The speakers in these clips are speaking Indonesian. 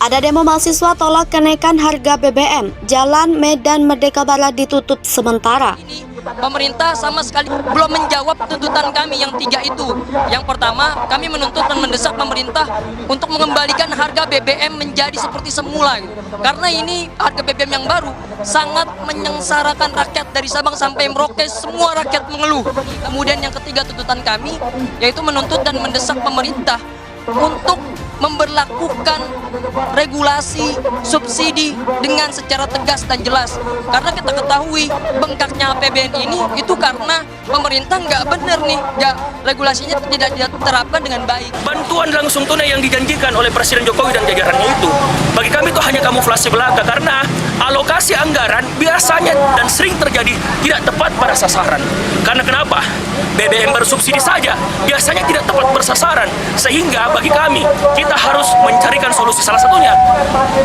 Ada demo mahasiswa tolak kenaikan harga BBM. Jalan Medan Merdeka Barat ditutup sementara. Pemerintah sama sekali belum menjawab tuntutan kami yang 3 itu. Yang pertama, kami menuntut dan mendesak pemerintah untuk mengembalikan harga BBM menjadi seperti semula. Karena ini harga BBM yang baru sangat menyengsarakan rakyat dari Sabang sampai Merauke, semua rakyat mengeluh. Kemudian yang ketiga tuntutan kami yaitu menuntut dan mendesak pemerintah untuk memberlakukan regulasi subsidi dengan secara tegas dan jelas, karena kita ketahui bengkaknya APBN ini itu karena pemerintah nggak benar nih, regulasinya tidak diterapkan dengan baik. Bantuan langsung tunai yang dijanjikan oleh Presiden Jokowi dan jajarannya itu bagi kami itu hanya kamuflase belaka, karena alokasi anggaran biasanya dan sering terjadi tidak tepat pada sasaran. Karena kenapa? BBM bersubsidi saja biasanya tidak tepat bersasaran, sehingga bagi kami kita harus mencarikan solusi. Salah satunya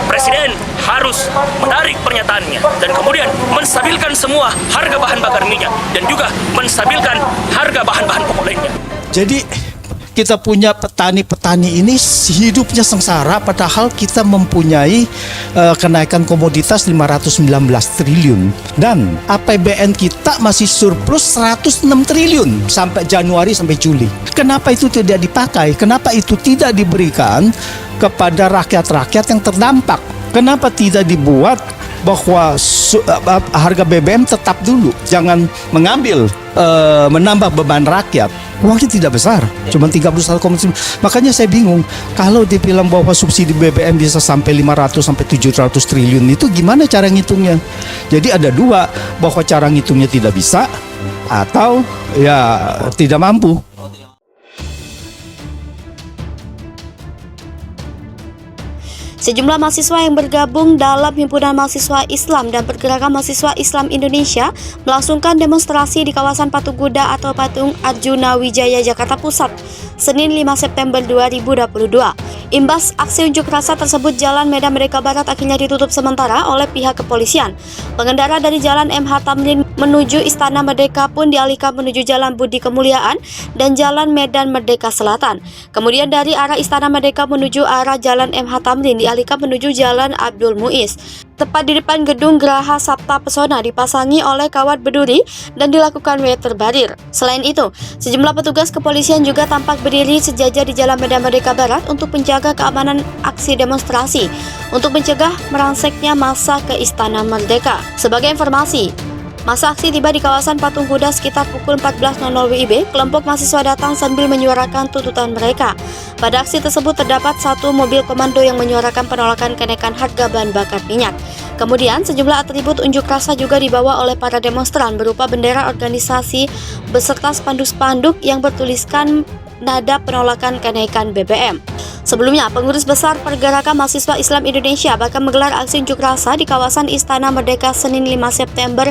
Presiden harus menarik pernyataannya dan kemudian menstabilkan semua harga bahan bakar minyak dan juga menstabilkan harga bahan-bahan pokok lainnya. Jadi kita punya petani-petani ini hidupnya sengsara, padahal kita mempunyai kenaikan komoditas 519 triliun dan APBN kita masih surplus 106 triliun sampai Januari sampai Juli. Kenapa itu tidak dipakai? Kenapa itu tidak diberikan kepada rakyat-rakyat yang terdampak? Kenapa tidak dibuat bahwa harga BBM tetap dulu, jangan menambah beban rakyat? Uangnya tidak besar, cuma 31,9. Makanya saya bingung kalau dibilang bahwa subsidi BBM bisa sampai 500 sampai 700 triliun, itu gimana cara ngitungnya? Jadi ada dua, bahwa cara ngitungnya tidak bisa atau ya tidak mampu. Sejumlah mahasiswa yang bergabung dalam Himpunan Mahasiswa Islam dan Pergerakan Mahasiswa Islam Indonesia melangsungkan demonstrasi di kawasan Patung Kuda atau Patung Arjuna Wijaya, Jakarta Pusat, Senin 5 September 2022. Imbas aksi unjuk rasa tersebut, Jalan Medan Merdeka Barat akhirnya ditutup sementara oleh pihak kepolisian. Pengendara dari Jalan MH Tamrin menuju Istana Merdeka pun dialihkan menuju Jalan Budi Kemuliaan dan Jalan Medan Merdeka Selatan. Kemudian dari arah Istana Merdeka menuju arah Jalan MH Tamrin dialihkan menuju Jalan Abdul Muiz. Tepat di depan gedung Geraha Sabta Pesona dipasangi oleh kawat berduri dan dilakukan weather barrier. Selain itu, sejumlah petugas kepolisian juga tampak berdiri sejajar di Jalan Medan Merdeka Barat untuk menjaga keamanan aksi demonstrasi untuk mencegah merangseknya massa ke Istana Merdeka. Sebagai informasi, masa aksi tiba di kawasan Patung Kuda sekitar pukul 14.00 WIB. Kelompok mahasiswa datang sambil menyuarakan tuntutan mereka. Pada aksi tersebut terdapat satu mobil komando yang menyuarakan penolakan kenaikan harga bahan bakar minyak. Kemudian sejumlah atribut unjuk rasa juga dibawa oleh para demonstran berupa bendera organisasi beserta spanduk-spanduk yang bertuliskan nada penolakan kenaikan BBM. Sebelumnya, pengurus besar Pergerakan Mahasiswa Islam Indonesia bahkan menggelar aksi unjuk rasa di kawasan Istana Merdeka Senin 5 September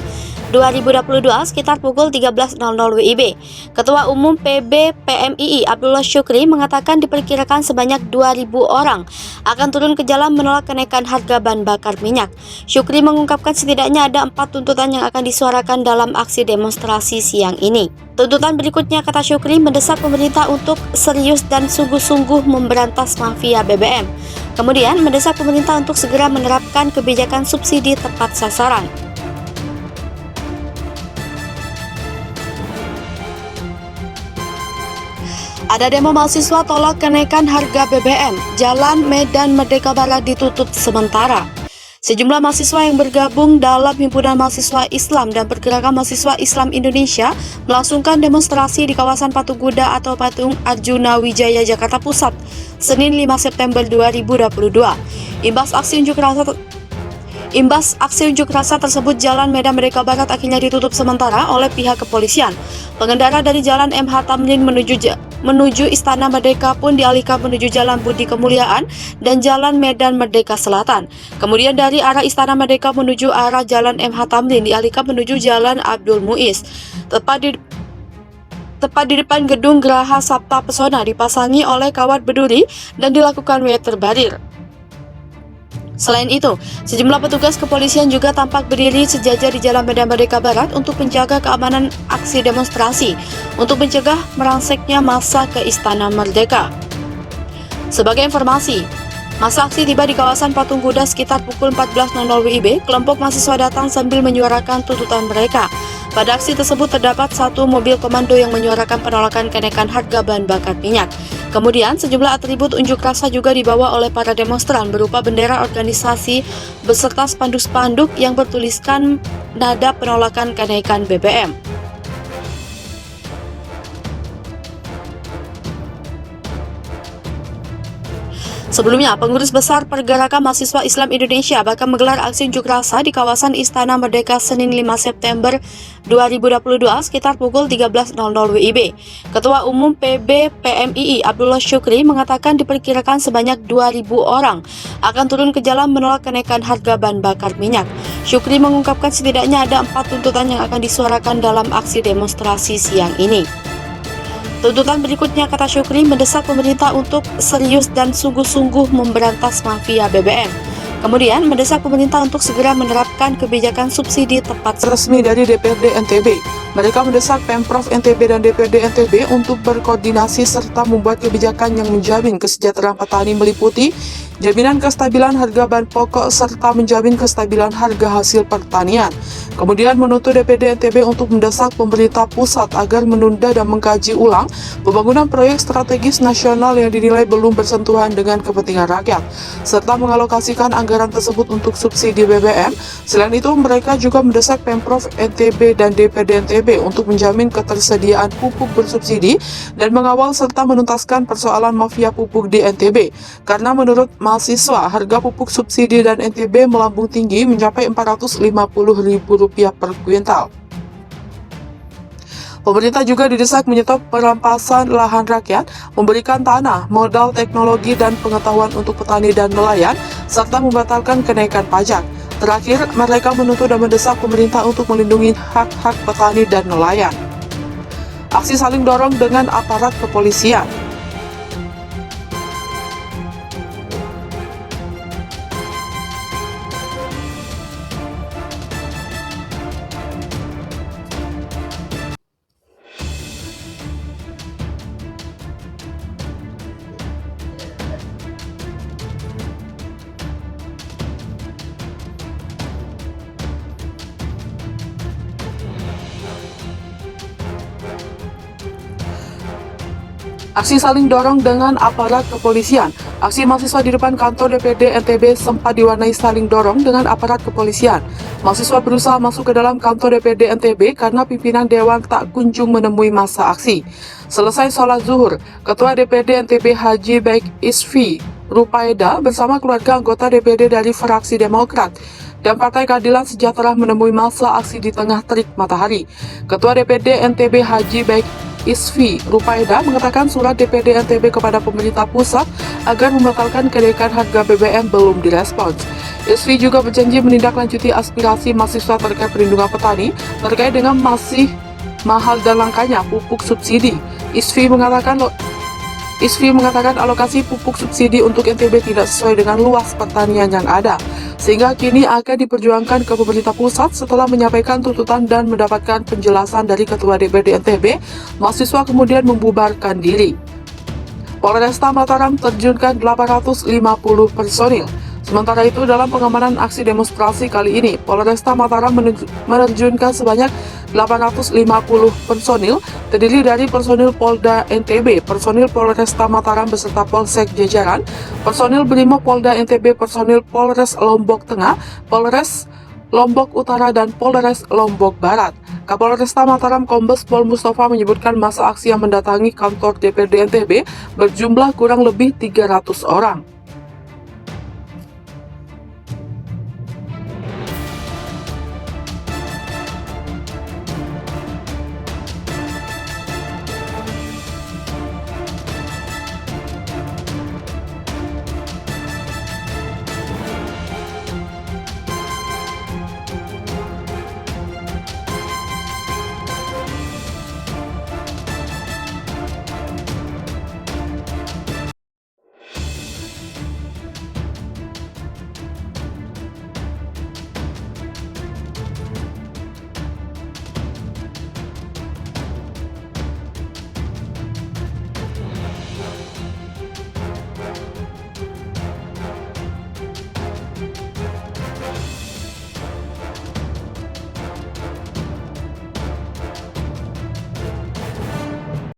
2022 sekitar pukul 13.00 WIB. Ketua Umum PB PMII Abdullah Syukri mengatakan diperkirakan sebanyak 2.000 orang akan turun ke jalan menolak kenaikan harga bahan bakar minyak. Syukri mengungkapkan setidaknya ada 4 tuntutan yang akan disuarakan dalam aksi demonstrasi siang ini. Tuntutan berikutnya, kata Syukri, mendesak pemerintah untuk serius dan sungguh-sungguh memberantas mafia BBM. Kemudian mendesak pemerintah untuk segera menerapkan kebijakan subsidi tepat sasaran. Ada demo mahasiswa tolak kenaikan harga BBM. Jalan Medan Merdeka Barat ditutup sementara. Sejumlah mahasiswa yang bergabung dalam Himpunan Mahasiswa Islam dan Pergerakan Mahasiswa Islam Indonesia melangsungkan demonstrasi di kawasan Patung Kuda atau Patung Arjuna Wijaya, Jakarta Pusat, Senin 5 September 2022. Imbas aksi unjuk rasa tersebut, Jalan Medan Merdeka Barat akhirnya ditutup sementara oleh pihak kepolisian. Pengendara dari Jalan MH Tamrin menuju Istana Merdeka pun dialihkan menuju Jalan Budi Kemuliaan dan Jalan Medan Merdeka Selatan. Kemudian dari arah Istana Merdeka menuju arah Jalan MH Tamrin dialihkan menuju Jalan Abdul Muiz. Tepat di depan gedung Geraha Sabta Pesona dipasangi oleh kawat berduri dan dilakukan weather barrier. Selain itu, sejumlah petugas kepolisian juga tampak berdiri sejajar di Jalan Medan Merdeka Barat untuk menjaga keamanan aksi demonstrasi untuk mencegah merangseknya massa ke Istana Merdeka. Sebagai informasi, Masa aksi tiba di kawasan Patung Kuda sekitar pukul 14.00 WIB. Kelompok mahasiswa datang sambil menyuarakan tuntutan mereka. Pada aksi tersebut terdapat satu mobil komando yang menyuarakan penolakan kenaikan harga bahan bakar minyak. Kemudian sejumlah atribut unjuk rasa juga dibawa oleh para demonstran berupa bendera organisasi beserta spanduk-spanduk yang bertuliskan nada penolakan kenaikan BBM. Sebelumnya, pengurus besar Pergerakan Mahasiswa Islam Indonesia bakal menggelar aksi unjuk rasa di kawasan Istana Merdeka Senin 5 September 2022 sekitar pukul 13.00 WIB. Ketua Umum PB PMII Abdullah Syukri mengatakan diperkirakan sebanyak 2.000 orang akan turun ke jalan menolak kenaikan harga bahan bakar minyak. Syukri mengungkapkan setidaknya ada 4 tuntutan yang akan disuarakan dalam aksi demonstrasi siang ini. Tuntutan berikutnya, kata Syukri, mendesak pemerintah untuk serius dan sungguh-sungguh memberantas mafia BBM. Kemudian mendesak pemerintah untuk segera menerapkan kebijakan subsidi tepat resmi dari DPRD NTB. Mereka mendesak Pemprov NTB dan DPRD NTB untuk berkoordinasi serta membuat kebijakan yang menjamin kesejahteraan petani meliputi jaminan kestabilan harga bahan pokok serta menjamin kestabilan harga hasil pertanian. Kemudian menuntut DPRD NTB untuk mendesak pemerintah pusat agar menunda dan mengkaji ulang pembangunan proyek strategis nasional yang dinilai belum bersentuhan dengan kepentingan rakyat, serta mengalokasikan anggaran tersebut untuk subsidi BBM. Selain itu, mereka juga mendesak Pemprov NTB dan DPRD NTB untuk menjamin ketersediaan pupuk bersubsidi dan mengawal serta menuntaskan persoalan mafia pupuk di NTB. Karena menurut mahasiswa, harga pupuk subsidi dan NTB melambung tinggi mencapai Rp450.000 per kuintal. Pemerintah juga didesak menyetop perampasan lahan rakyat, memberikan tanah, modal teknologi dan pengetahuan untuk petani dan nelayan, serta membatalkan kenaikan pajak. Terakhir, mereka menuntut dan mendesak pemerintah untuk melindungi hak-hak petani dan nelayan. Aksi saling dorong dengan aparat kepolisian. Aksi saling dorong dengan aparat kepolisian. Aksi mahasiswa di depan kantor DPRD NTB sempat diwarnai saling dorong dengan aparat kepolisian. Mahasiswa berusaha masuk ke dalam kantor DPRD NTB karena pimpinan dewan tak kunjung menemui masa aksi. Selesai sholat zuhur, Ketua DPRD NTB Haji Baik Isfi Rupaeda bersama keluarga anggota DPRD dari fraksi Demokrat dan Partai Keadilan Sejahtera menemui masa aksi di tengah terik matahari. Ketua DPRD NTB Haji Baik Isfi Rupaeda mengatakan surat DPRD NTB kepada pemerintah pusat agar membatalkan kenaikan harga BBM belum direspons. Isfi juga berjanji menindaklanjuti aspirasi mahasiswa terkait perlindungan petani terkait dengan masih mahal dan langkanya pupuk subsidi. Isfi mengatakan alokasi pupuk subsidi untuk NTB tidak sesuai dengan luas pertanian yang ada, sehingga kini akan diperjuangkan ke pemerintah pusat. Setelah menyampaikan tuntutan dan mendapatkan penjelasan dari Ketua DPRD NTB, mahasiswa kemudian membubarkan diri. Polresta Mataram terjunkan 850 personil. Sementara itu, dalam pengamanan aksi demonstrasi kali ini, Polresta Mataram menerjunkan sebanyak 850 personil, terdiri dari personil Polda NTB, personil Polresta Mataram beserta Polsek jajaran, personil Brimob Polda NTB, personil Polres Lombok Tengah, Polres Lombok Utara, dan Polres Lombok Barat. Kapolresta Mataram Kombes Pol Mustafa menyebutkan masa aksi yang mendatangi kantor DPRD NTB berjumlah kurang lebih 300 orang.